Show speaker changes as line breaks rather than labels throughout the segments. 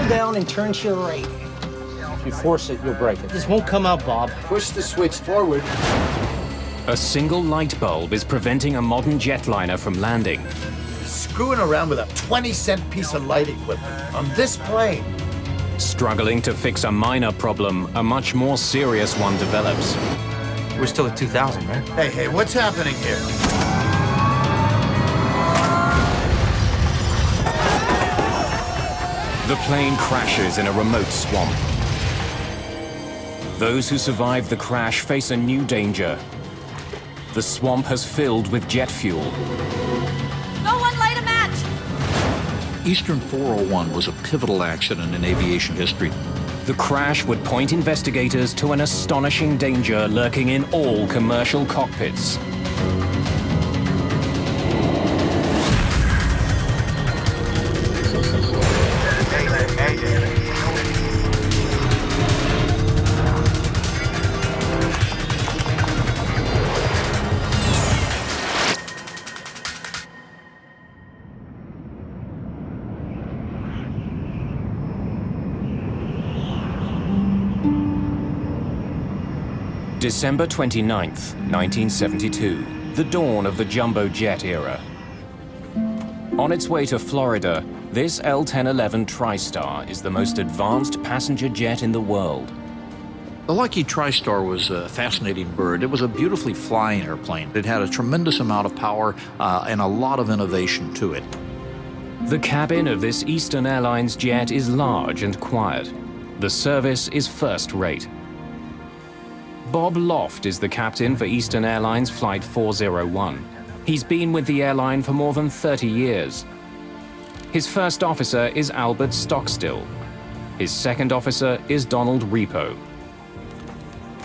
hold down and turn to your right. If you force it, you'll break it. This won't come out, Bob.
Push the switch forward.
A single light bulb is preventing a modern jetliner from landing.
Screwing around with a 20-cent piece of light equipment on this plane.
Struggling to fix a minor problem, a much more serious one develops.
We're still at 2,000, right?
Hey, what's happening here?
The plane crashes in a remote swamp. Those who survive the crash face a new danger. The swamp has filled with jet fuel.
No one light a match!
Eastern 401 was a pivotal accident in aviation history.
The crash would point investigators to an astonishing danger lurking in all commercial cockpits.
Mayday.
December 29th, 1972, the dawn of the jumbo jet era. On its way to Florida, this L-1011 TriStar is the most advanced passenger jet in the world.
The Lockheed TriStar was a fascinating bird. It was a beautifully flying airplane. It had a tremendous amount of power and a lot of innovation to it.
The cabin of this Eastern Airlines jet is large and quiet. The service is first-rate. Bob Loft is the captain for Eastern Airlines Flight 401. He's been with the airline for more than 30 years. His first officer is Albert Stockstill. His second officer is Donald Repo.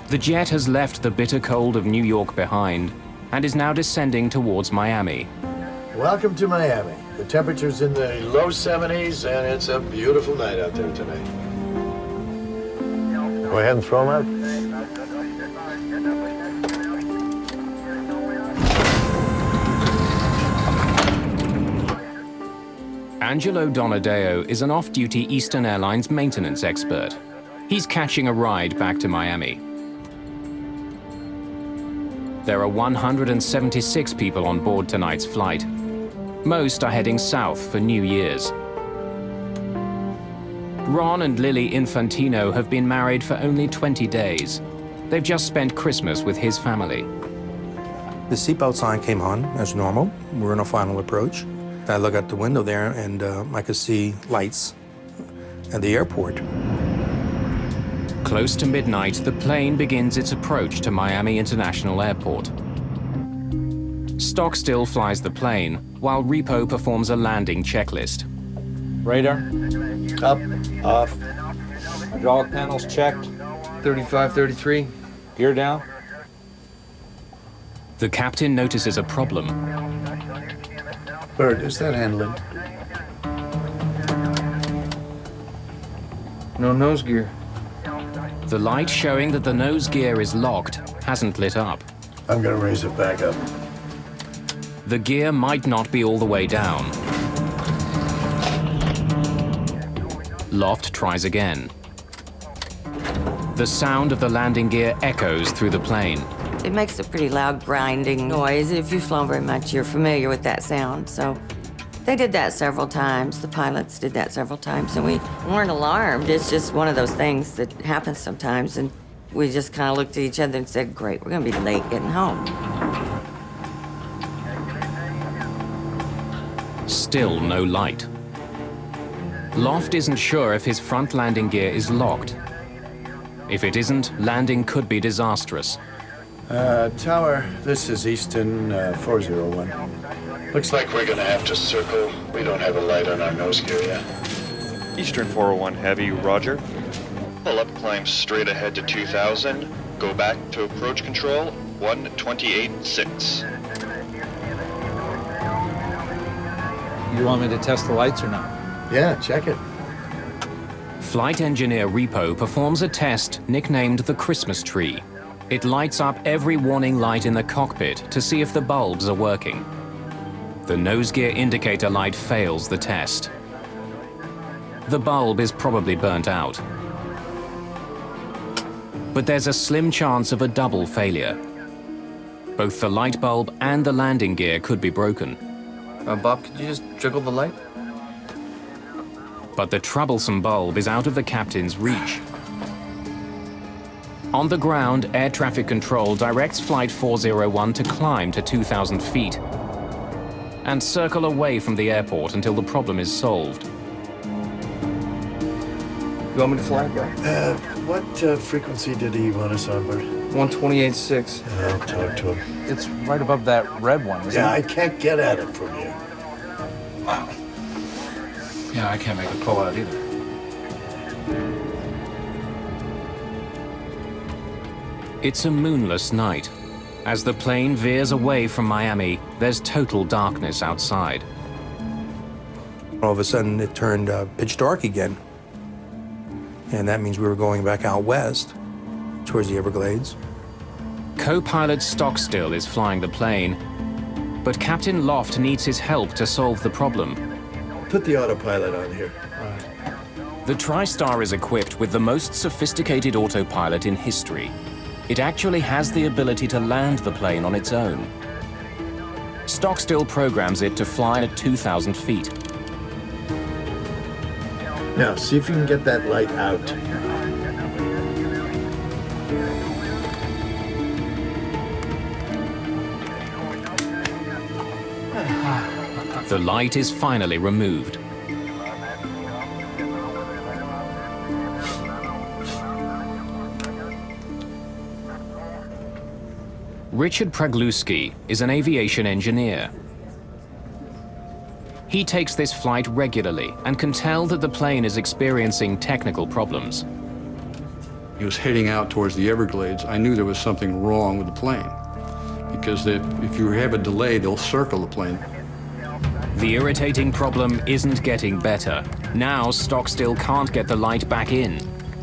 The jet has left the bitter cold of New York behind and is now descending towards Miami.
Welcome to Miami. The temperature's in the low 70s, and it's a beautiful night out there tonight. Go ahead and throw them out.
Angelo Donadeo is an off-duty Eastern Airlines maintenance expert. He's catching a ride back to Miami. There are 176 people on board tonight's flight. Most are heading south for New Year's. Ron and Lily Infantino have been married for only 20 days. They've just spent Christmas with his family.
The seatbelt sign came on as normal. We're in a final approach. I look out the window there and I could see lights at the airport.
Close to midnight, the plane begins its approach to Miami International Airport. Stockstill flies the plane, while Repo performs a landing checklist.
Radar,
Up, off.
hydraulic panels checked,
35, 33.
gear down.
The captain notices a problem.
Bird, is that handling?
No nose gear.
The light showing that the nose gear is locked hasn't lit up.
I'm gonna raise it back up.
The gear might not be all the way down. Loft tries again. The sound of the landing gear echoes through the plane.
It makes a pretty loud grinding noise. If you've flown very much, you're familiar with that sound. So they did that several times. The pilots did that several times, and we weren't alarmed. It's just one of those things that happens sometimes, and we just kind of looked at each other and said, great, we're gonna be late getting home.
Still no light. Loft isn't sure if his front landing gear is locked. If it isn't, landing could be disastrous.
Tower, this is Easton 401. Looks like we're gonna have to circle. We don't have a light on our nose gear yet.
Eastern 401 Heavy, roger. Pull up, climb straight ahead to 2000. Go back to approach control, 128.6.
You want me to test the lights or not?
Yeah, check it.
Flight engineer Repo performs a test nicknamed the Christmas tree. It lights up every warning light in the cockpit to see if the bulbs are working. The nose gear indicator light fails the test. The bulb is probably burnt out. But there's a slim chance of a double failure. Both the light bulb and the landing gear could be broken.
Bob, could you just jiggle the light?
But the troublesome bulb is out of the captain's reach. On the ground, air traffic control directs Flight 401 to climb to 2,000 feet and circle away from the airport until the problem is solved.
You want me to fly, bro?
What frequency did he want us on, Bert?
128.6.
I'll talk to him.
It's right above that red one, isn't
Yeah,
it?
I can't get at it from here.
Yeah, I can't make a pull out either.
It's a moonless night. As the plane veers away from Miami, there's total darkness outside.
All of a sudden, it turned pitch dark again. And that means we were going back out west towards the Everglades.
Co-pilot Stockstill is flying the plane, but Captain Loft needs his help to solve the problem.
Put the autopilot on here.
The TriStar is equipped with the most sophisticated autopilot in history. It actually has the ability to land the plane on its own. Stockstill programs it to fly at 2,000 feet.
Now, see if you can get that light out.
The light is finally removed. Richard Pragluski is an aviation engineer. He takes this flight regularly and can tell that the plane is experiencing technical problems.
He was heading out towards the Everglades. I knew there was something wrong with the plane because if you have a delay, they'll circle the plane.
The irritating problem isn't getting better. Now Stockstill can't get the light back in.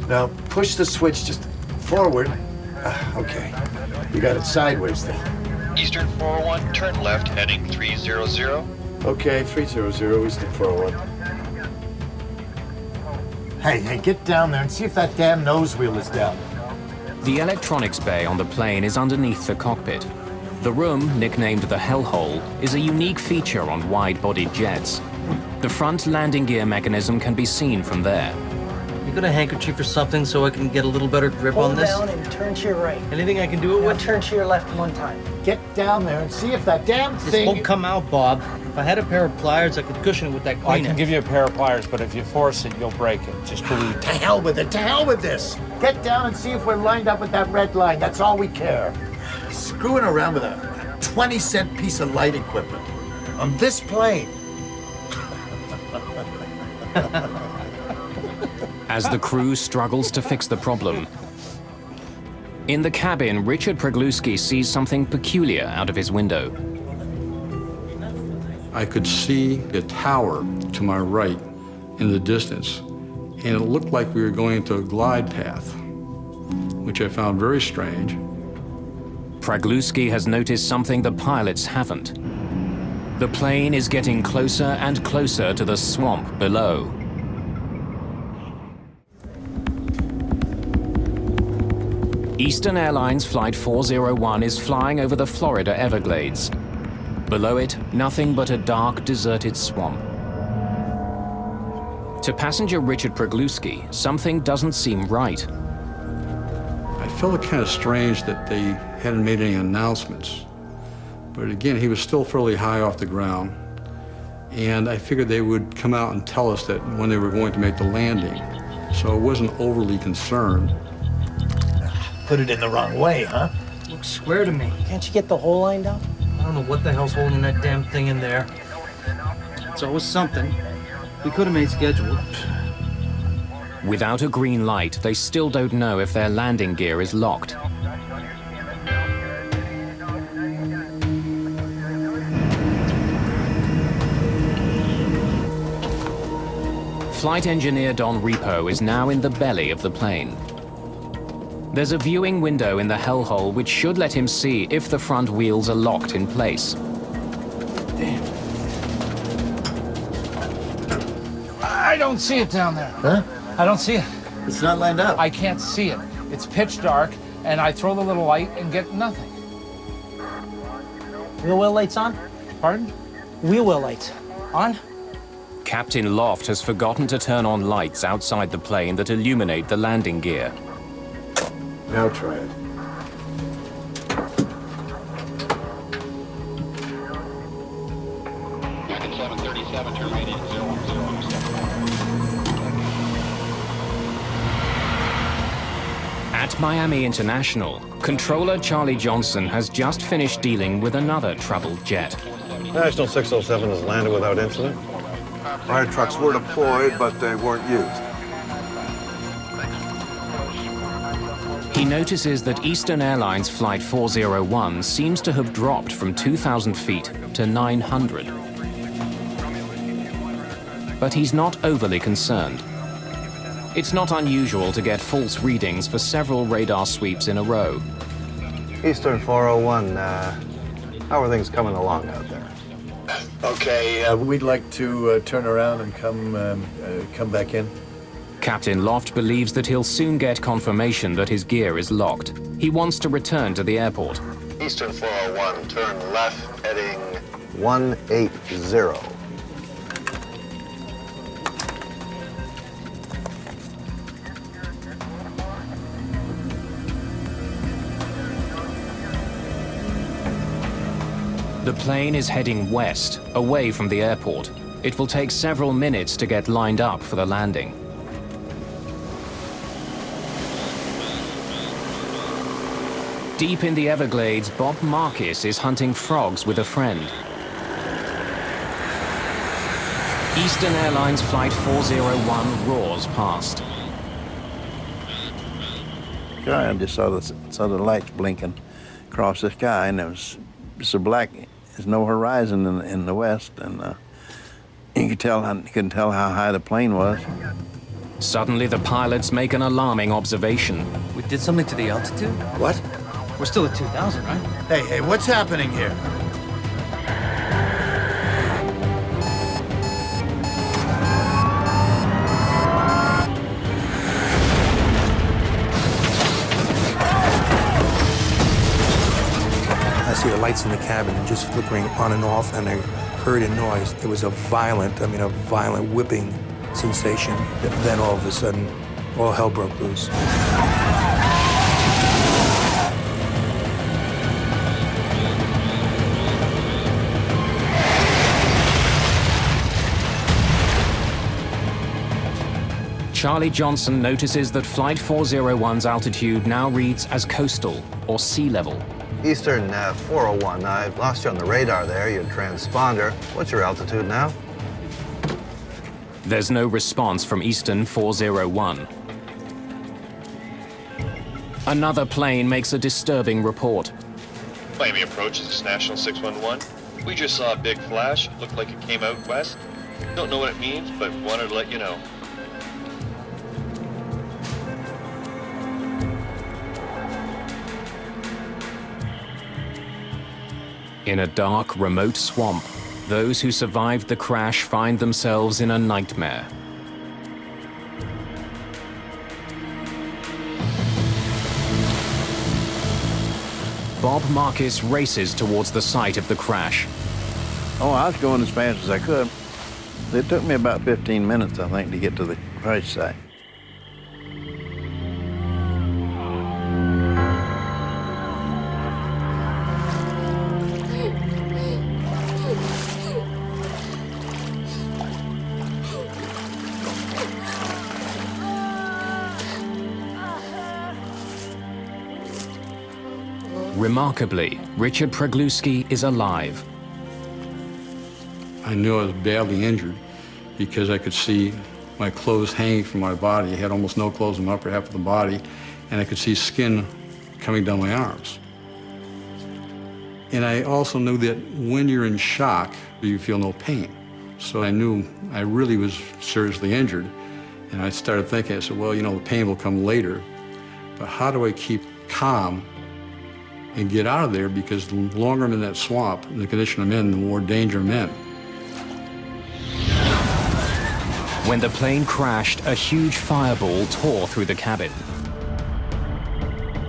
Now, push the switch just forward. Okay. You got it sideways then.
Eastern 401, turn left, heading 300.
Okay, 300, Eastern 401. Hey, get down there and see if that damn nose wheel is down.
The electronics bay on the plane is underneath the cockpit. The room, nicknamed the Hellhole, is a unique feature on wide-bodied jets. The front landing gear mechanism can be seen from there.
You got a handkerchief or something so I can get a little better grip on this?
Hold down and turn to your right.
Anything I can do it
Now
with?
turn to your left one time.
Get down there and see if that damn
This
thing...
won't come out, Bob. If I had a pair of pliers, I could cushion it with that
I
Kleenex.
can give you a pair of pliers, but if you force it, you'll break it. Just believe me.
To hell with it, to hell with this! Get down and see if we're lined up with that red line, that's all we care. Screwing around with a 20-cent piece of light equipment on this plane.
As the crew struggles to fix the problem. In the cabin, Richard Pragluski sees something peculiar out of his window.
I could see a tower to my right in the distance, and it looked like we were going into a glide path, which I found very strange.
Pragluski has noticed something the pilots haven't. The plane is getting closer and closer to the swamp below. Eastern Airlines Flight 401 is flying over the Florida Everglades. Below it, nothing but a dark, deserted swamp. To passenger Richard Pragluski, something doesn't seem right.
I felt it kind of strange that they hadn't made any announcements. But again, he was still fairly high off the ground. And I figured they would come out and tell us that when they were going to make the landing. So I wasn't overly concerned.
Put it in the wrong way, huh?
Looks square to me.
Can't you get the hole lined up?
I don't know what the hell's holding that damn thing in there. It's always something. We could have made schedule.
Without a green light, they still don't know if their landing gear is locked. Flight engineer Don Repo is now in the belly of the plane. There's a viewing window in the hellhole which should let him see if the front wheels are locked in place.
I don't see it down there.
Huh?
I don't see it.
It's not lined up.
I can't see it. It's pitch dark, and I throw the little light and get nothing.
Wheel well lights on?
Pardon?
Wheel well lights on?
Captain Loft has forgotten to turn on lights outside the plane that illuminate the landing gear.
Now try it.
United 737, turn radius 010.
At Miami International, controller Charlie Johnson has just finished dealing with another troubled jet.
National 607 has landed without incident.
Fire trucks were deployed, but they weren't used.
He notices that Eastern Airlines Flight 401 seems to have dropped from 2,000 feet to 900. But he's not overly concerned. It's not unusual to get false readings for several radar sweeps in a row.
Eastern 401, how are things coming along out there?
Okay, we'd like to turn around and come back in.
Captain Loft believes that he'll soon get confirmation that his gear is locked. He wants to return to the airport.
Eastern 401, turn left, heading 180.
The plane is heading west, away from the airport. It will take several minutes to get lined up for the landing. Deep in the Everglades, Bob Marcus is hunting frogs with a friend. Eastern Airlines Flight 401 roars past.
Sure, I just saw the lights blinking across the sky, and it was so black. There's no horizon in the west, and you could tell how high the plane was.
Suddenly, the pilots make an alarming observation.
We did something to the altitude?
What?
We're still at 2,000, right?
Hey, what's happening here?
I see the lights in the cabin just flickering on and off, and I heard a noise. It was a violent whipping sensation. Then all of a sudden, all hell broke loose.
Charlie Johnson notices that Flight 401's altitude now reads as coastal, or sea level.
Eastern 401, I lost you on the radar there, your transponder. What's your altitude now?
There's no response from Eastern 401. Another plane makes a disturbing report.
Miami approach, this is National 611. We just saw a big flash. Looked like it came out west. Don't know what it means, but wanted to let you know.
In a dark, remote swamp, those who survived the crash find themselves in a nightmare. Bob Marcus races towards the site of the crash.
Oh, I was going as fast as I could. It took me about 15 minutes, I think, to get to the crash site.
Remarkably, Richard Pregluski is alive.
I knew I was badly injured because I could see my clothes hanging from my body. I had almost no clothes in my upper half of the body, and I could see skin coming down my arms. And I also knew that when you're in shock, you feel no pain. So I knew I really was seriously injured. And I started thinking, I said, well, the pain will come later, but how do I keep calm and get out of there? Because the longer I'm in that swamp, and the condition I'm in, the more danger I'm in.
When the plane crashed, a huge fireball tore through the cabin.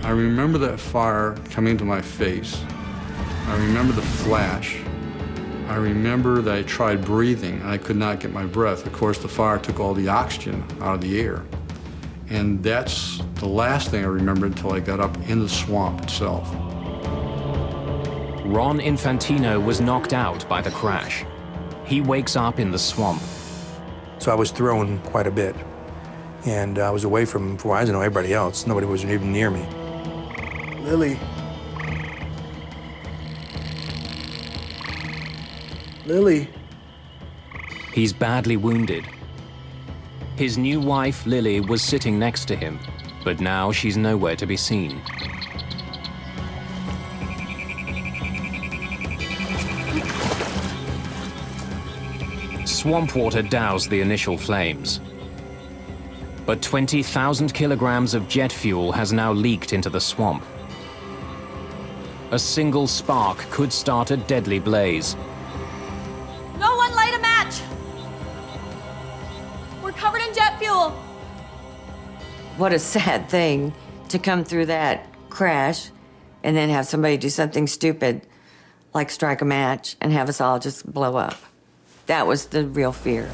I remember that fire coming to my face. I remember the flash. I remember that I tried breathing and I could not get my breath. Of course, the fire took all the oxygen out of the air. And that's the last thing I remember until I got up in the swamp itself.
Ron Infantino was knocked out by the crash. He wakes up in the swamp.
So I was thrown quite a bit. And I was away from Verizon and everybody else. Nobody was even near me. Lily. Lily.
He's badly wounded. His new wife, Lily, was sitting next to him, but now she's nowhere to be seen. Swamp water doused the initial flames. But 20,000 kilograms of jet fuel has now leaked into the swamp. A single spark could start a deadly blaze.
No one light a match! We're covered in jet fuel!
What a sad thing to come through that crash and then have somebody do something stupid like strike a match and have us all just blow up. That was the real fear.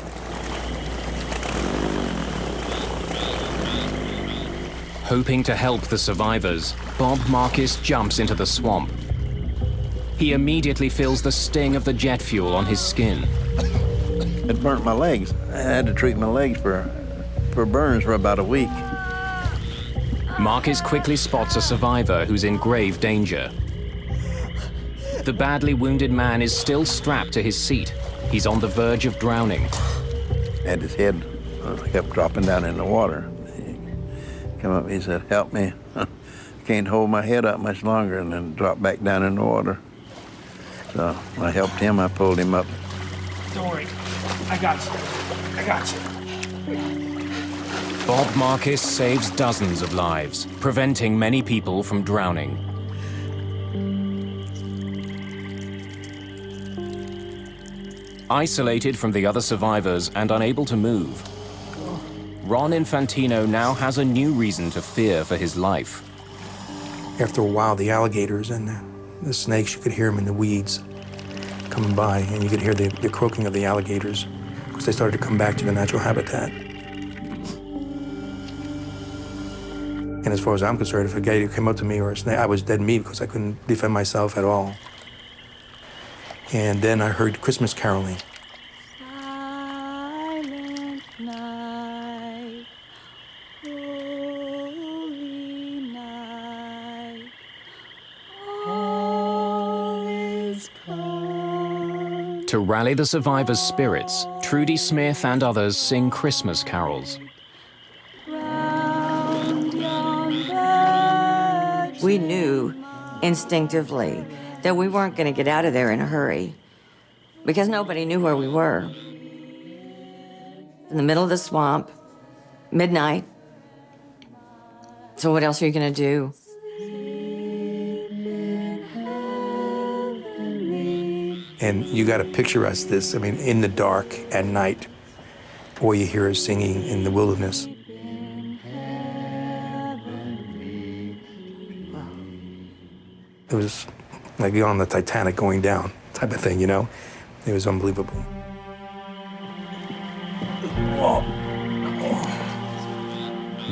Hoping to help the survivors, Bob Marcus jumps into the swamp. He immediately feels the sting of the jet fuel on his skin.
It burnt my legs. I had to treat my legs for burns for about a week.
Marcus quickly spots a survivor who's in grave danger. The badly wounded man is still strapped to his seat. He's on the verge of drowning.
And his head kept dropping down in the water. He came up, he said, "Help me. I can't hold my head up much longer," and then dropped back down in the water. So I helped him, I pulled him up.
Don't worry. I got you. I got you.
Bob Marcus saves dozens of lives, preventing many people from drowning. Isolated from the other survivors and unable to move, Ron Infantino now has a new reason to fear for his life.
After a while, the alligators and the snakes, you could hear them in the weeds coming by, and you could hear the croaking of the alligators because they started to come back to their natural habitat. And as far as I'm concerned, if a gator came up to me or a snake, I was dead meat because I couldn't defend myself at all. And then I heard Christmas caroling.
Silent night, holy night, all is calm.
To rally the survivors' spirits, Trudy Smith and others sing Christmas carols.
We knew instinctively that we weren't going to get out of there in a hurry because nobody knew where we were. In the middle of the swamp, midnight. So what else are you going to do?
And you got to picture us this, I mean, in the dark at night, or you hear us singing in the wilderness. It was like being on the Titanic going down type of thing, you know? It was unbelievable.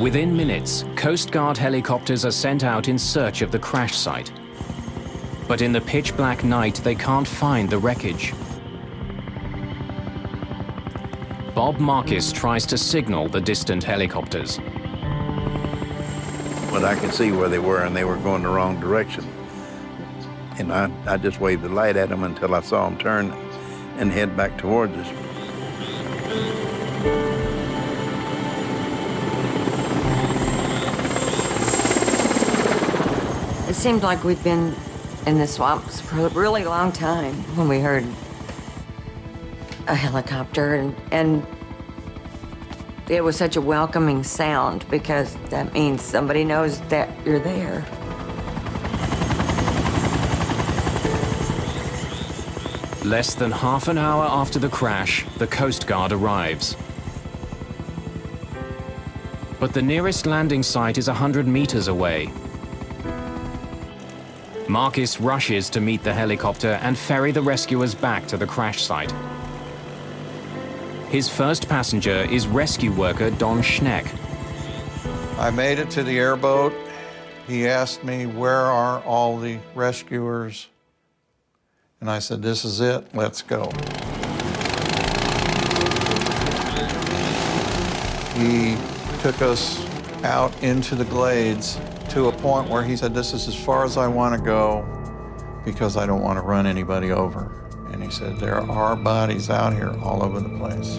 Within minutes, Coast Guard helicopters are sent out in search of the crash site. But in the pitch black night, they can't find the wreckage. Bob Marcus tries to signal the distant helicopters.
But I could see where they were, and they were going the wrong direction. And I just waved the light at them until I saw them turn and head back towards us.
It seemed like we'd been in the swamps for a really long time when we heard a helicopter, and it was such a welcoming sound because that means somebody knows that you're there.
Less than half an hour after the crash, the Coast Guard arrives. But the nearest landing site is 100 meters away. Marcus rushes to meet the helicopter and ferry the rescuers back to the crash site. His first passenger is rescue worker Don Schneck.
I made it to the airboat. He asked me, where are all the rescuers? And I said, this is it, let's go. He took us out into the glades to a point where he said, this is as far as I want to go because I don't want to run anybody over. And he said, there are bodies out here all over the place.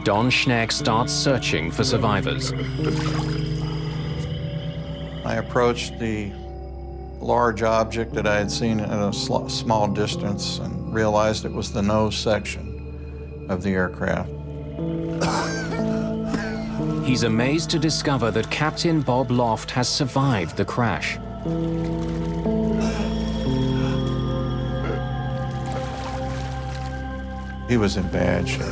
Don Schneck starts searching for survivors.
I approached the large object that I had seen at a small distance and realized it was the nose section of the aircraft.
He's amazed to discover that Captain Bob Loft has survived the crash.
He was in bad shape.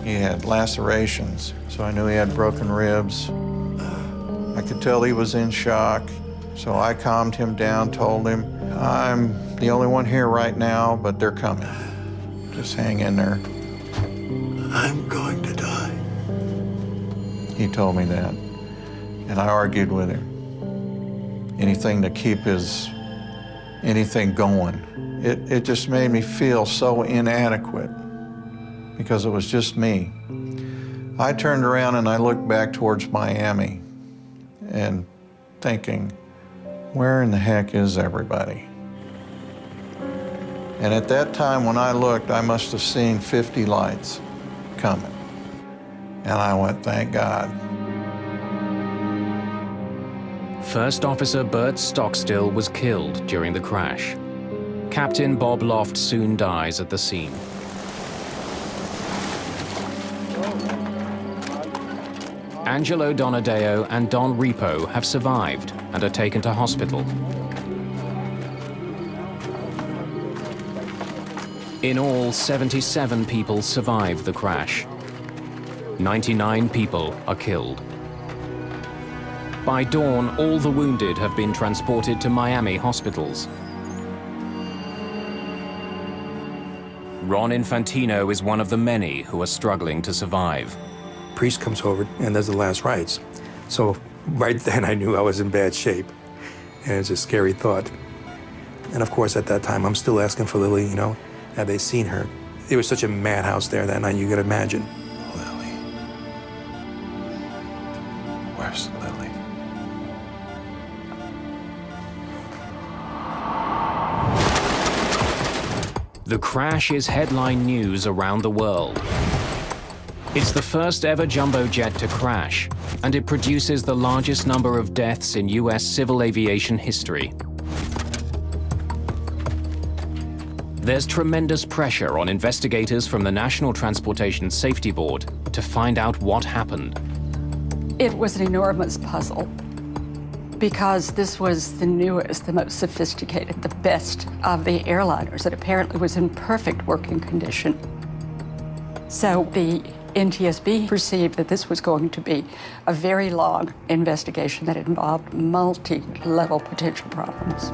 He had lacerations, so I knew he had broken ribs. I could tell he was in shock, so I calmed him down, told him, I'm the only one here right now, but they're coming. Just hang in there.
I'm going to die.
He told me that, and I argued with him. Anything to keep anything going. It just made me feel so inadequate because it was just me. I turned around and I looked back towards Miami and thinking, where in the heck is everybody? And at that time when I looked, I must have seen 50 lights coming. And I went, thank God.
First Officer Bert Stockstill was killed during the crash. Captain Bob Loft soon dies at the scene. Angelo Donadeo and Don Repo have survived and are taken to hospital. In all, 77 people survived the crash. 99 people are killed. By dawn, all the wounded have been transported to Miami hospitals. Ron Infantino is one of the many who are struggling to survive.
Priest comes over and does the last rites. So right then I knew I was in bad shape. And it's a scary thought. And of course at that time I'm still asking for Lily, you know, had they seen her? It was such a madhouse there that night, you could imagine.
Lily. Where's Lily?
The crash is headline news around the world. It's the first ever jumbo jet to crash, and it produces the largest number of deaths in US civil aviation history. There's tremendous pressure on investigators from the National Transportation Safety Board to find out what happened.
It was an enormous puzzle because this was the newest, the most sophisticated, the best of the airliners. It apparently was in perfect working condition. So the NTSB perceived that this was going to be a very long investigation that involved multi-level potential problems.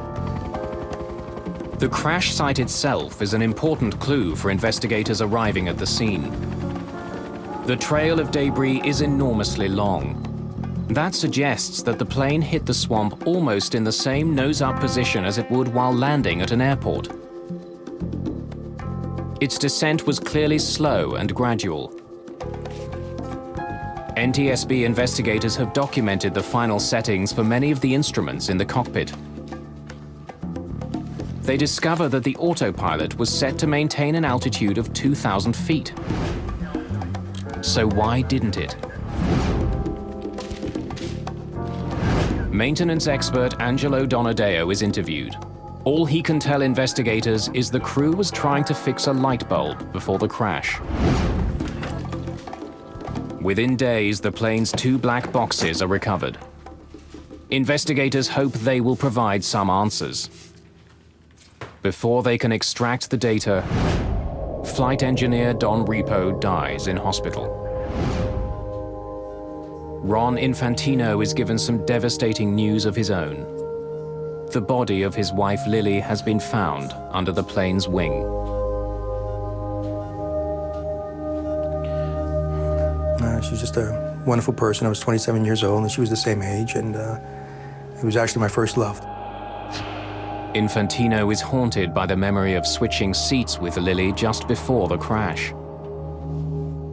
The crash site itself is an important clue for investigators arriving at the scene. The trail of debris is enormously long. That suggests that the plane hit the swamp almost in the same nose-up position as it would while landing at an airport. Its descent was clearly slow and gradual. NTSB investigators have documented the final settings for many of the instruments in the cockpit. They discover that the autopilot was set to maintain an altitude of 2,000 feet. So why didn't it? Maintenance expert Angelo Donadeo is interviewed. All he can tell investigators is the crew was trying to fix a light bulb before the crash. Within days, the plane's 2 black boxes are recovered. Investigators hope they will provide some answers. Before they can extract the data, flight engineer Don Repo dies in hospital. Ron Infantino is given some devastating news of his own. The body of his wife Lily has been found under the plane's wing.
She was just a wonderful person. I was 27 years old, and she was the same age, and it was actually my first love.
Infantino is haunted by the memory of switching seats with Lily just before the crash.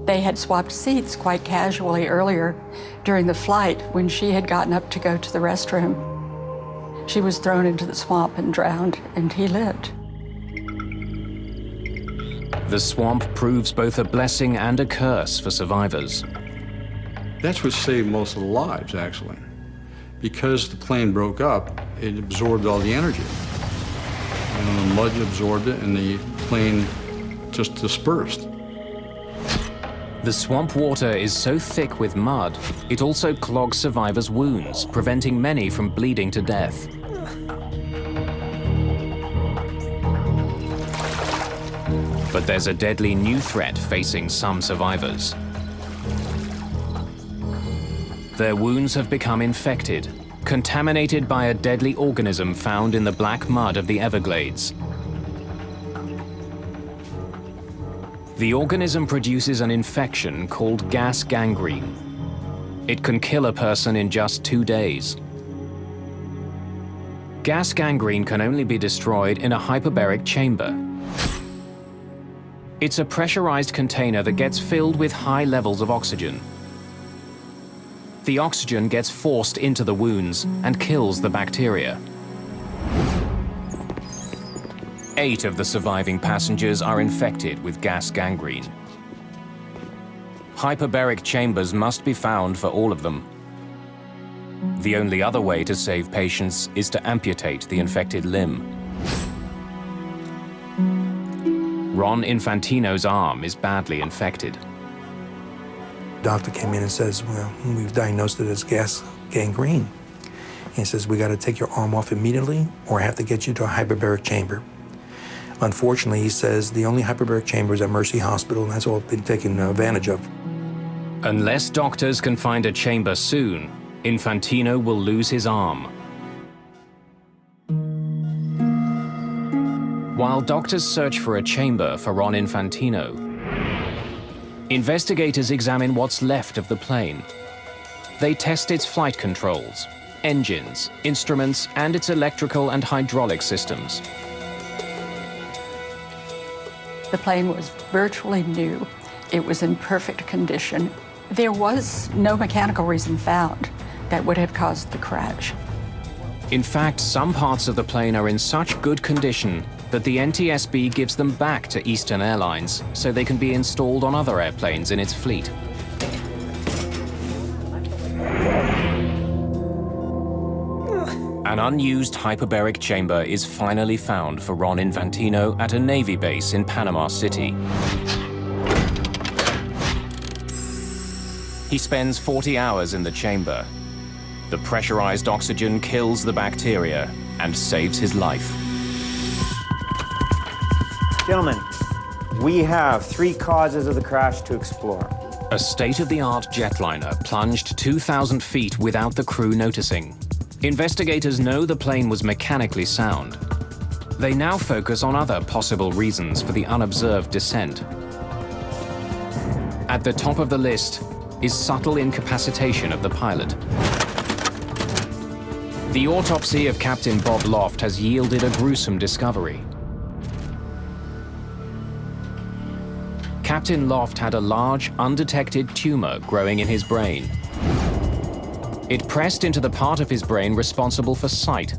They had swapped seats quite casually earlier during the flight when she had gotten up to go to the restroom. She was thrown into the swamp and drowned, and he lived.
The swamp proves both a blessing and a curse for survivors.
That's what saved most of the lives, actually. Because the plane broke up, it absorbed all the energy. And the mud absorbed it, and the plane just dispersed.
The swamp water is so thick with mud, it also clogs survivors' wounds, preventing many from bleeding to death. But there's a deadly new threat facing some survivors. Their wounds have become infected, contaminated by a deadly organism found in the black mud of the Everglades. The organism produces an infection called gas gangrene. It can kill a person in just 2 days. Gas gangrene can only be destroyed in a hyperbaric chamber. It's a pressurized container that gets filled with high levels of oxygen. The oxygen gets forced into the wounds and kills the bacteria. 8 of the surviving passengers are infected with gas gangrene. Hyperbaric chambers must be found for all of them. The only other way to save patients is to amputate the infected limb. Ron Infantino's arm is badly infected.
Doctor came in and says, well, we've diagnosed it as gas gangrene. He says, we got to take your arm off immediately, or I have to get you to a hyperbaric chamber. Unfortunately, he says, the only hyperbaric chamber is at Mercy Hospital, and that's all been taken advantage of.
Unless doctors can find a chamber soon, Infantino will lose his arm. While doctors search for a chamber for Ron Infantino, investigators examine what's left of the plane. They test its flight controls, engines, instruments, and its electrical and hydraulic systems.
The plane was virtually new. It was in perfect condition. There was no mechanical reason found that would have caused the crash.
In fact, some parts of the plane are in such good condition that the NTSB gives them back to Eastern Airlines so they can be installed on other airplanes in its fleet. An unused hyperbaric chamber is finally found for Ron Infantino at a Navy base in Panama City. He spends 40 hours in the chamber. The pressurized oxygen kills the bacteria and saves his life.
Gentlemen, we have 3 causes of the crash to explore.
A state-of-the-art jetliner plunged 2,000 feet without the crew noticing. Investigators know the plane was mechanically sound. They now focus on other possible reasons for the unobserved descent. At the top of the list is subtle incapacitation of the pilot. The autopsy of Captain Bob Loft has yielded a gruesome discovery. Captain Loft had a large, undetected tumor growing in his brain. It pressed into the part of his brain responsible for sight.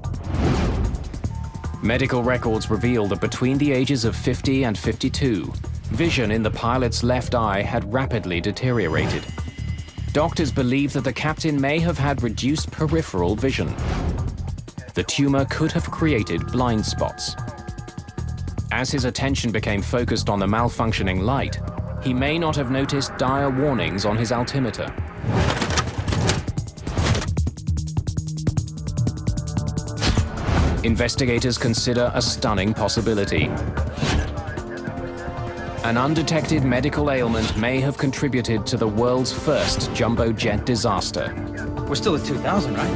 Medical records reveal that between the ages of 50 and 52, vision in the pilot's left eye had rapidly deteriorated. Doctors believe that the captain may have had reduced peripheral vision. The tumor could have created blind spots. As his attention became focused on the malfunctioning light, he may not have noticed dire warnings on his altimeter. Investigators consider a stunning possibility. An undetected medical ailment may have contributed to the world's first jumbo jet disaster.
We're still at 2,000, right?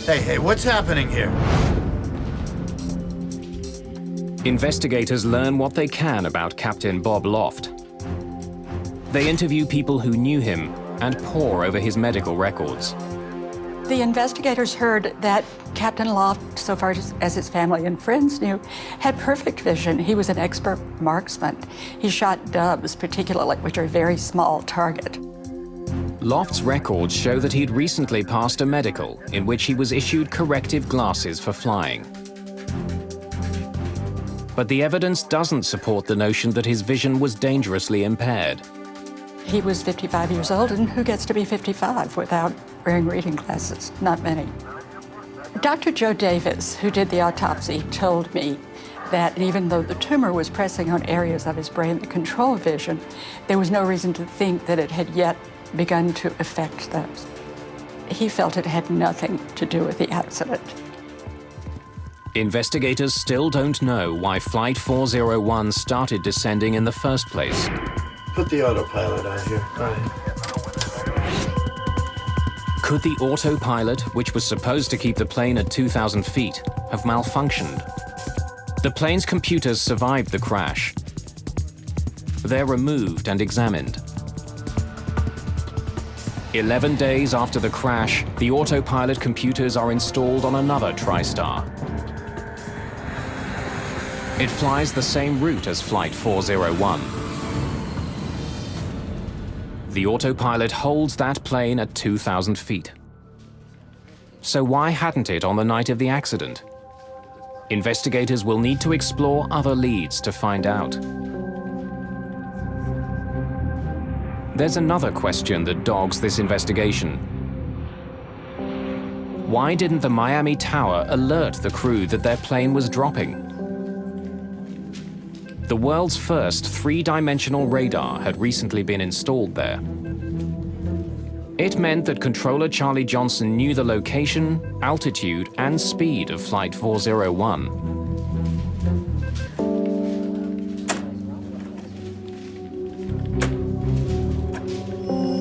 Hey, what's happening here?
Investigators learn what they can about Captain Bob Loft. They interview people who knew him and pore over his medical records.
The investigators heard that Captain Loft, so far as his family and friends knew, had perfect vision. He was an expert marksman. He shot doves, particularly, which are a very small target.
Loft's records show that he'd recently passed a medical in which he was issued corrective glasses for flying. But the evidence doesn't support the notion that his vision was dangerously impaired.
He was 55 years old, and who gets to be 55 without wearing reading glasses? Not many. Dr. Joe Davis, who did the autopsy, told me that even though the tumor was pressing on areas of his brain that control vision, there was no reason to think that it had yet begun to affect those. He felt it had nothing to do with the accident.
Investigators still don't know why Flight 401 started descending in the first place.
Put the autopilot on here.
Could the autopilot, which was supposed to keep the plane at 2,000 feet, have malfunctioned? The plane's computers survived the crash. They're removed and examined. 11 days after the crash, the autopilot computers are installed on another TriStar. It flies the same route as Flight 401. The autopilot holds that plane at 2,000 feet. So why hadn't it on the night of the accident? Investigators will need to explore other leads to find out. There's another question that dogs this investigation. Why didn't the Miami Tower alert the crew that their plane was dropping? The world's first three-dimensional radar had recently been installed there. It meant that controller Charlie Johnson knew the location, altitude, and speed of Flight 401.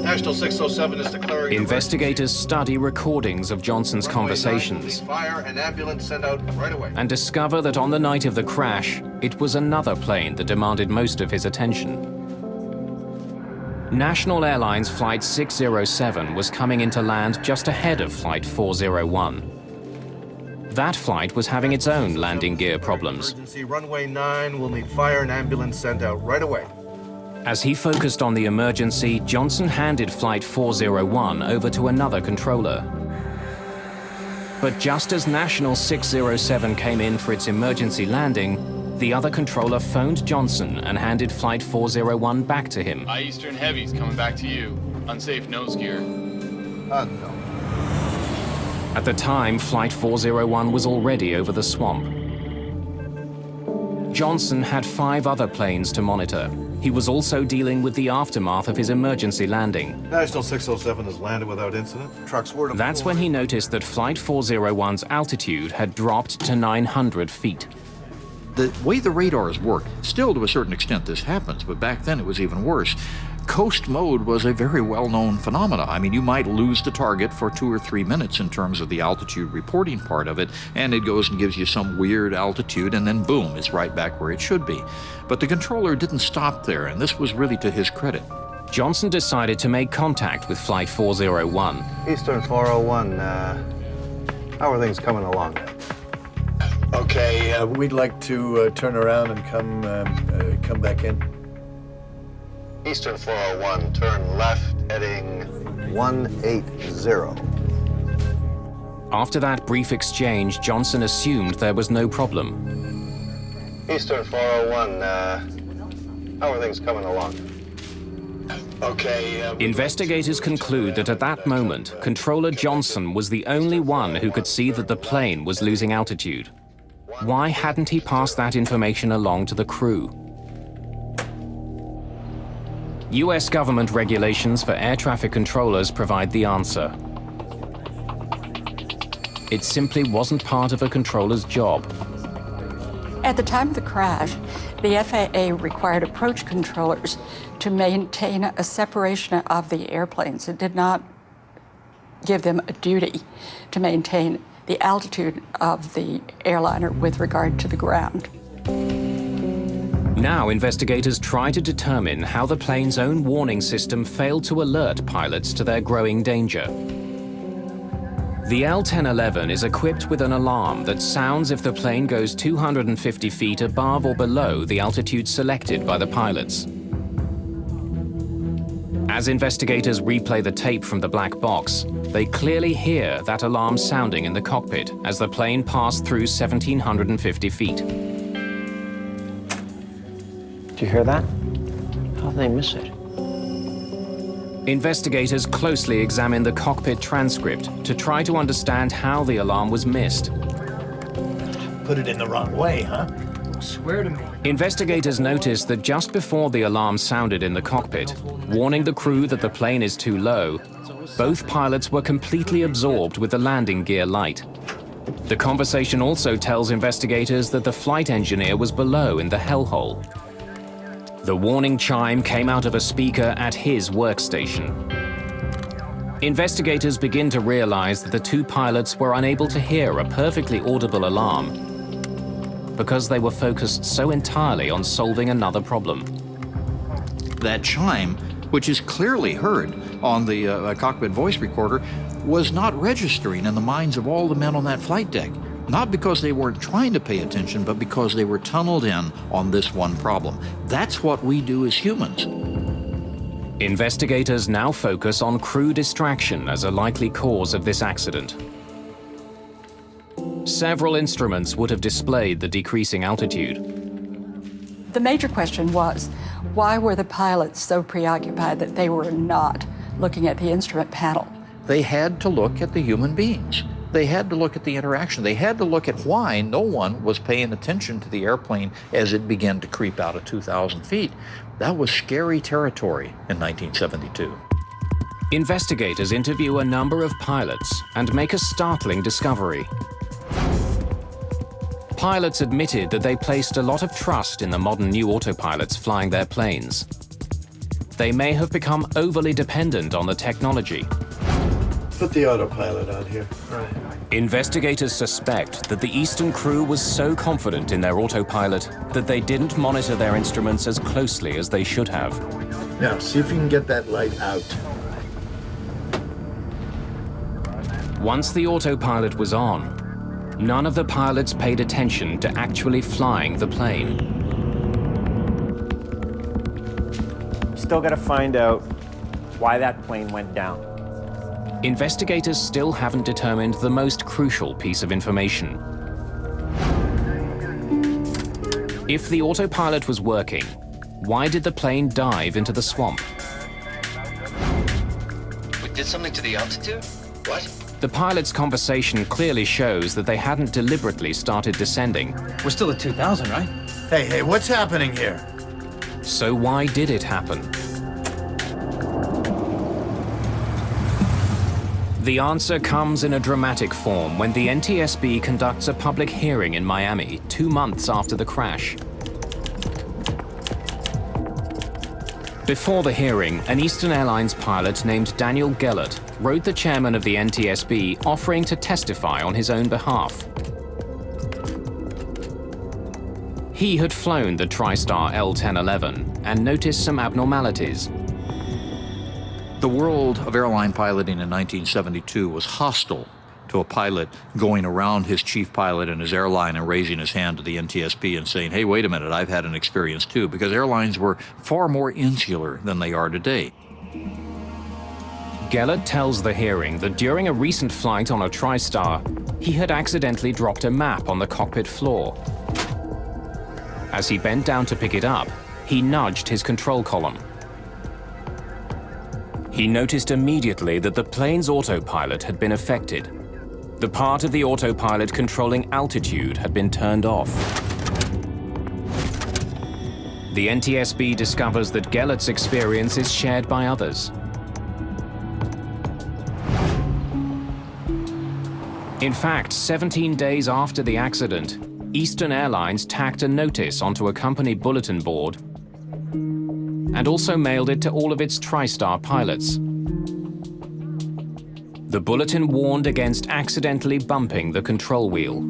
National 607 is declaring...
Investigators study recordings of Johnson's conversations
Fire and ambulance sent out right away.
and discover that on the night of the crash, it was another plane that demanded most of his attention. National Airlines Flight 607 was coming into land just ahead of Flight 401. That flight was having its own landing gear problems.
Emergency runway 9 will need fire and ambulance sent out right away.
As he focused on the emergency, Johnson handed Flight 401 over to another controller. But just as National 607 came in for its emergency landing, the other controller phoned Johnson and handed Flight 401 back to him.
Eastern Heavy's coming back to you. Unsafe nose gear.
No.
At the time, Flight 401 was already over the swamp. Johnson had 5 other planes to monitor. He was also dealing with the aftermath of his emergency landing.
National 607 has landed without incident. Trucks were...
That's when he noticed that Flight 401's altitude had dropped to 900 feet.
The way the radars work, still to a certain extent this happens, but back then it was even worse. Coast mode was a very well-known phenomenon. I mean, you might lose the target for 2 or 3 minutes in terms of the altitude reporting part of it, and it goes and gives you some weird altitude, and then boom, it's right back where it should be. But the controller didn't stop there, and this was really to his credit.
Johnson decided to make contact with Flight 401.
Eastern 401, how are things coming along?
Okay, we'd like to turn around and come back in.
Eastern 401, turn left, heading 180.
After that brief exchange, Johnson assumed there was no problem.
Eastern 401, how are things coming along?
Okay.
Investigators conclude that at that moment, Controller Johnson was the only one who could see that the plane was losing altitude. Why hadn't he passed that information along to the crew? US government regulations for air traffic controllers provide the answer. It simply wasn't part of a controller's job.
At the time of the crash, the FAA required approach controllers to maintain a separation of the airplanes. It did not give them a duty to maintain the altitude of the airliner with regard to the ground.
Now investigators try to determine how the plane's own warning system failed to alert pilots to their growing danger. The L-1011 is equipped with an alarm that sounds if the plane goes 250 feet above or below the altitude selected by the pilots. As investigators replay the tape from the black box, they clearly hear that alarm sounding in the cockpit as the plane passed through 1,750 feet.
Did you hear that? How did they miss it?
Investigators closely examine the cockpit transcript to try to understand how the alarm was missed.
Put it in the wrong way, huh?
Swear to me.
Investigators notice that just before the alarm sounded in the cockpit, warning the crew that the plane is too low, both pilots were completely absorbed with the landing gear light. The conversation also tells investigators that the flight engineer was below in the hellhole. The warning chime came out of a speaker at his workstation. Investigators begin to realize that the two pilots were unable to hear a perfectly audible alarm because they were focused so entirely on solving another problem.
That chime, which is clearly heard on the cockpit voice recorder, was not registering in the minds of all the men on that flight deck. Not because they weren't trying to pay attention, but because they were tunneled in on this one problem. That's what we do as humans.
Investigators now focus on crew distraction as a likely cause of this accident. Several instruments would have displayed the decreasing altitude.
The major question was, why were the pilots so preoccupied that they were not looking at the instrument panel?
They had to look at the human beings. They had to look at the interaction. They had to look at why no one was paying attention to the airplane as it began to creep out of 2,000 feet. That was scary territory in 1972.
Investigators interview a number of pilots and make a startling discovery. Pilots admitted that they placed a lot of trust in the modern new autopilots flying their planes. They may have become overly dependent on the technology.
Put the autopilot on here.
Right.
Investigators suspect that the Eastern crew was so confident in their autopilot that they didn't monitor their instruments as closely as they should have.
Now, see if you can get that light out.
Once the autopilot was on, none of the pilots paid attention to actually flying the plane.
Still got to find out why that plane went down.
Investigators still haven't determined the most crucial piece of information. If the autopilot was working, why did the plane dive into the swamp?
We did something to the altitude? What?
The pilot's conversation clearly shows that they hadn't deliberately started descending.
We're still at 2,000, right?
Hey, what's happening here?
So why did it happen? The answer comes in a dramatic form when the NTSB conducts a public hearing in Miami 2 months after the crash. Before the hearing, an Eastern Airlines pilot named Daniel Gellert wrote the chairman of the NTSB offering to testify on his own behalf. He had flown the TriStar L-1011 and noticed some abnormalities.
The world of airline piloting in 1972 was hostile to a pilot going around his chief pilot and his airline and raising his hand to the NTSB and saying, hey, wait a minute, I've had an experience too, because airlines were far more insular than they are today.
Gellert tells the hearing that during a recent flight on a TriStar, he had accidentally dropped a map on the cockpit floor. As he bent down to pick it up, he nudged his control column. He noticed immediately that the plane's autopilot had been affected. The part of the autopilot controlling altitude had been turned off. The NTSB discovers that Gellert's experience is shared by others. In fact, 17 days after the accident, Eastern Airlines tacked a notice onto a company bulletin board and also mailed it to all of its TriStar pilots. The bulletin warned against accidentally bumping the control wheel.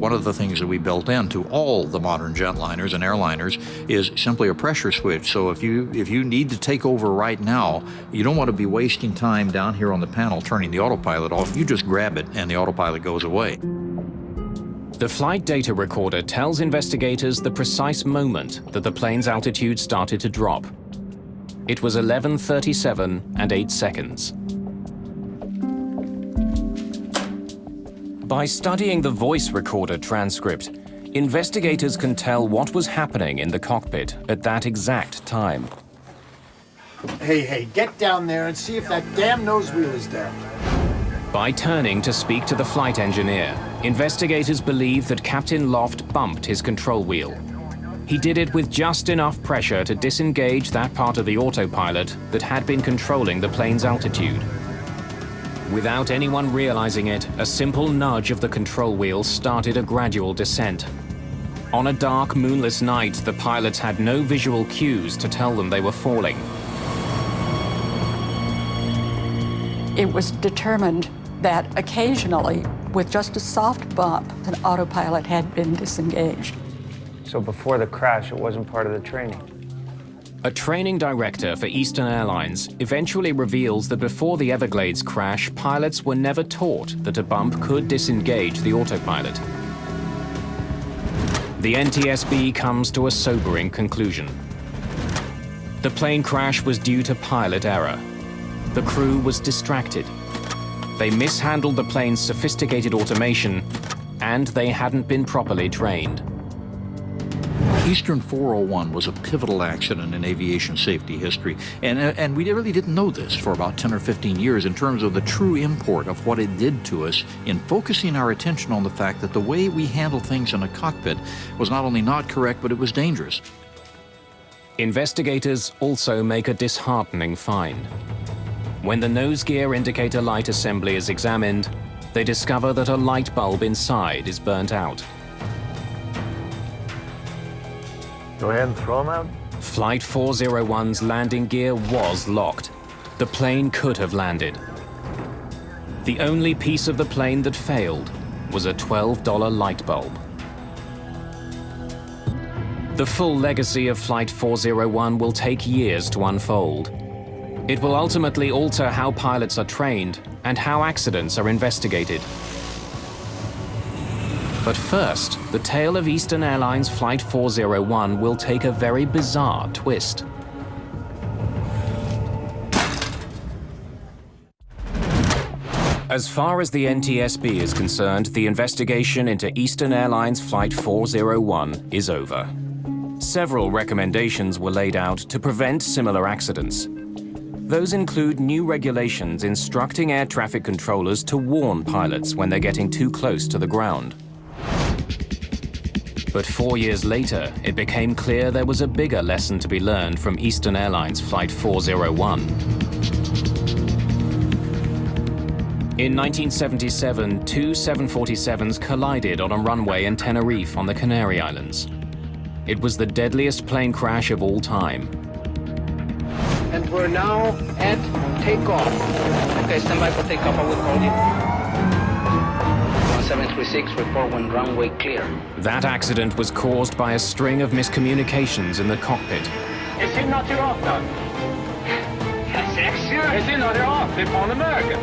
One of the things that we built into all the modern jetliners and airliners is simply a pressure switch. So if you need to take over right now, you don't want to be wasting time down here on the panel turning the autopilot off. You just grab it and the autopilot goes away.
The flight data recorder tells investigators the precise moment that the plane's altitude started to drop. It was 11:37 and 8 seconds. By studying the voice recorder transcript, investigators can tell what was happening in the cockpit at that exact time.
Hey, get down there and see if that damn nose wheel is down.
By turning to speak to the flight engineer, investigators believe that Captain Loft bumped his control wheel. He did it with just enough pressure to disengage that part of the autopilot that had been controlling the plane's altitude. Without anyone realizing it, a simple nudge of the control wheel started a gradual descent. On a dark, moonless night, the pilots had no visual cues to tell them they were falling.
It was determined that occasionally, with just a soft bump, an autopilot had been disengaged.
So before the crash, it wasn't part of the training?
A training director for Eastern Airlines eventually reveals that before the Everglades crash, pilots were never taught that a bump could disengage the autopilot. The NTSB comes to a sobering conclusion. The plane crash was due to pilot error. The crew was distracted. They mishandled the plane's sophisticated automation, and they hadn't been properly trained.
Eastern 401 was a pivotal accident in aviation safety history, and we really didn't know this for about 10 or 15 years in terms of the true import of what it did to us in focusing our attention on the fact that the way we handled things in a cockpit was not only not correct, but it was dangerous.
Investigators also make a disheartening find. When the nose gear indicator light assembly is examined, they discover that a light bulb inside is burnt out.
Go ahead and throw them out.
Flight 401's landing gear was locked. The plane could have landed. The only piece of the plane that failed was a $12 light bulb. The full legacy of Flight 401 will take years to unfold. It will ultimately alter how pilots are trained and how accidents are investigated. But first, the tale of Eastern Airlines Flight 401 will take a very bizarre twist. As far as the NTSB is concerned, the investigation into Eastern Airlines Flight 401 is over. Several recommendations were laid out to prevent similar accidents. Those include new regulations instructing air traffic controllers to warn pilots when they're getting too close to the ground. But 4 years later, it became clear there was a bigger lesson to be learned from Eastern Airlines Flight 401. In 1977, two 747s collided on a runway in Tenerife on the Canary Islands. It was the deadliest plane crash of all time.
And we're now at takeoff.
Okay, stand by for takeoff. I will call you. 1736, report when runway clear.
That accident was caused by a string of miscommunications in the cockpit.
Is it not your off now? Is it not your off? They're on America.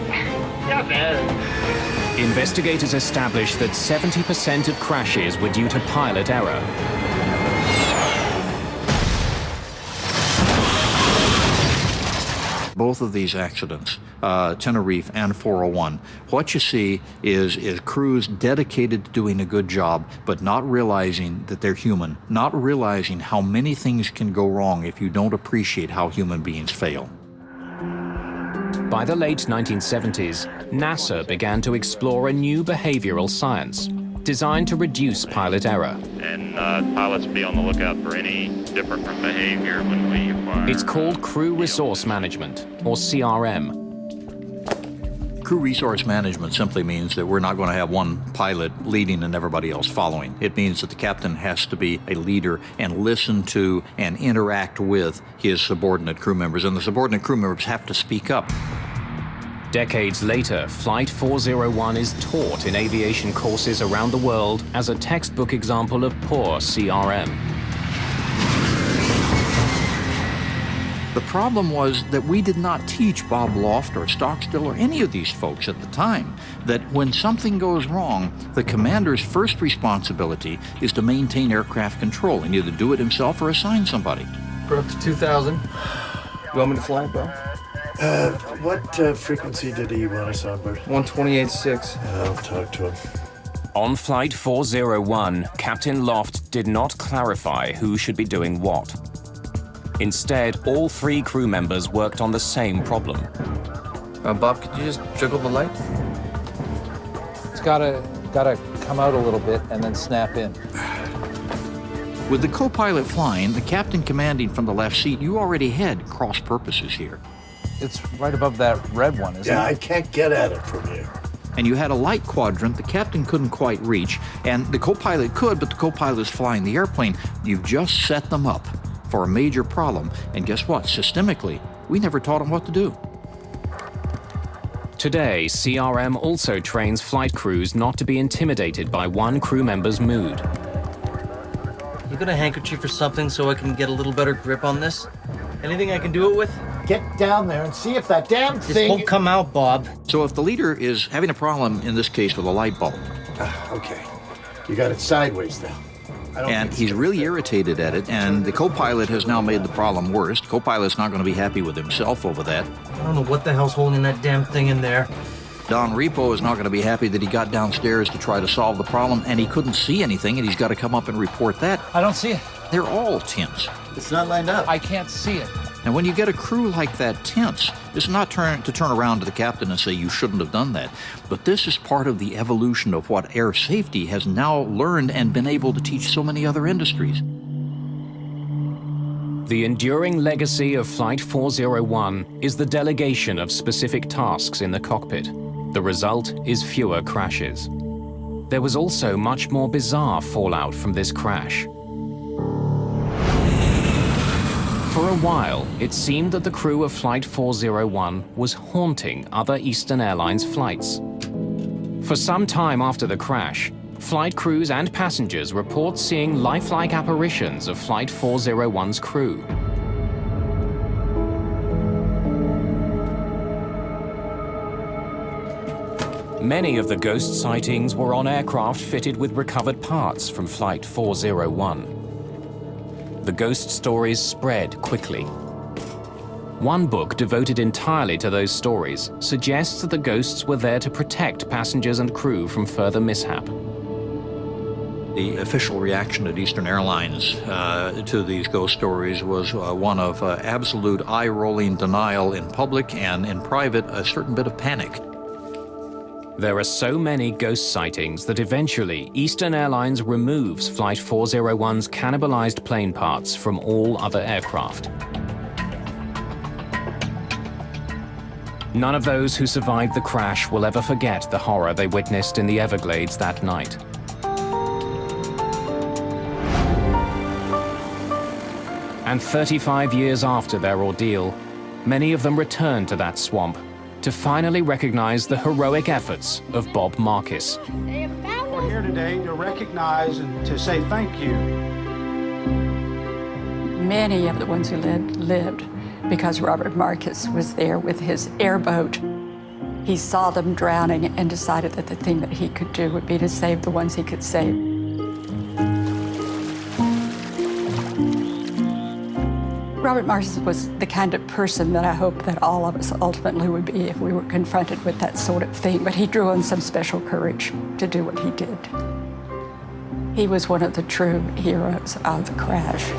Investigators established that 70% of crashes were due to pilot error.
Both of these accidents, Tenerife and 401, what you see is crews dedicated to doing a good job, but not realizing that they're human, not realizing how many things can go wrong if you don't appreciate how human beings fail.
By the late 1970s, NASA began to explore a new behavioral science designed to reduce pilot error.
And pilots be on the lookout for any different behavior when we acquire.
It's called Crew Resource Management, or CRM.
Crew resource management simply means that we're not going to have one pilot leading and everybody else following. It means that the captain has to be a leader and listen to and interact with his subordinate crew members, and the subordinate crew members have to speak up.
Decades later, Flight 401 is taught in aviation courses around the world as a textbook example of poor CRM.
The problem was that we did not teach Bob Loft or Stockstill or any of these folks at the time that when something goes wrong, the commander's first responsibility is to maintain aircraft control and either do it himself or assign somebody.
We're up to 2,000. You want me to fly it, bro?
What frequency did he want us on, Bert?
128.6.
I'll talk to him.
On Flight 401, Captain Loft did not clarify who should be doing what. Instead, all 3 crew members worked on the same problem.
Bob, could you just jiggle the light?
It's gotta come out a little bit and then snap in.
With the co-pilot flying, the captain commanding from the left seat, you already had cross purposes here.
It's right above that red one, isn't it?
Yeah, I can't get at it from here.
And you had a light quadrant the captain couldn't quite reach, and the co-pilot could, but the co-pilot is flying the airplane. You've just set them up for a major problem, and guess what? Systemically, we never taught them what to do.
Today, CRM also trains flight crews not to be intimidated by one crew member's mood.
You got a handkerchief or something so I can get a little better grip on this? Anything I can do it with?
Get down there and see if that damn
This
thing...
won't come out, Bob.
So if the leader is having a problem, in this case with a light bulb,
Okay. You got it sideways now.
and he's really irritated at it, and the co-pilot has now made the problem worse. Co-pilot's not going to be happy with himself over that.
I don't know what the hell's holding that damn thing in there.
Don Repo is not going to be happy that he got downstairs to try to solve the problem, and he couldn't see anything, and he's got to come up and report that.
I don't see it.
They're all tense.
It's not lined up.
I can't see it.
And when you get a crew like that tense, it's not to turn around to the captain and say you shouldn't have done that. But this is part of the evolution of what air safety has now learned and been able to teach so many other industries.
The enduring legacy of Flight 401 is the delegation of specific tasks in the cockpit. The result is fewer crashes. There was also much more bizarre fallout from this crash. For a while, it seemed that the crew of Flight 401 was haunting other Eastern Airlines flights. For some time after the crash, flight crews and passengers report seeing lifelike apparitions of Flight 401's crew. Many of the ghost sightings were on aircraft fitted with recovered parts from Flight 401. The ghost stories spread quickly. One book devoted entirely to those stories suggests that the ghosts were there to protect passengers and crew from further mishap.
The official reaction at Eastern Airlines to these ghost stories was one of absolute eye-rolling denial in public, and in private, a certain bit of panic.
There are so many ghost sightings that eventually Eastern Airlines removes Flight 401's cannibalized plane parts from all other aircraft. None of those who survived the crash will ever forget the horror they witnessed in the Everglades that night. And 35 years after their ordeal, many of them returned to that swamp to finally recognize the heroic efforts of Bob Marcus.
We're here today to recognize and to say thank you.
Many of the ones who lived because Robert Marcus was there with his airboat. He saw them drowning and decided that the thing that he could do would be to save the ones he could save. Robert Marcus was the kind of person that I hope that all of us ultimately would be if we were confronted with that sort of thing, but he drew on some special courage to do what he did. He was one of the true heroes of the crash.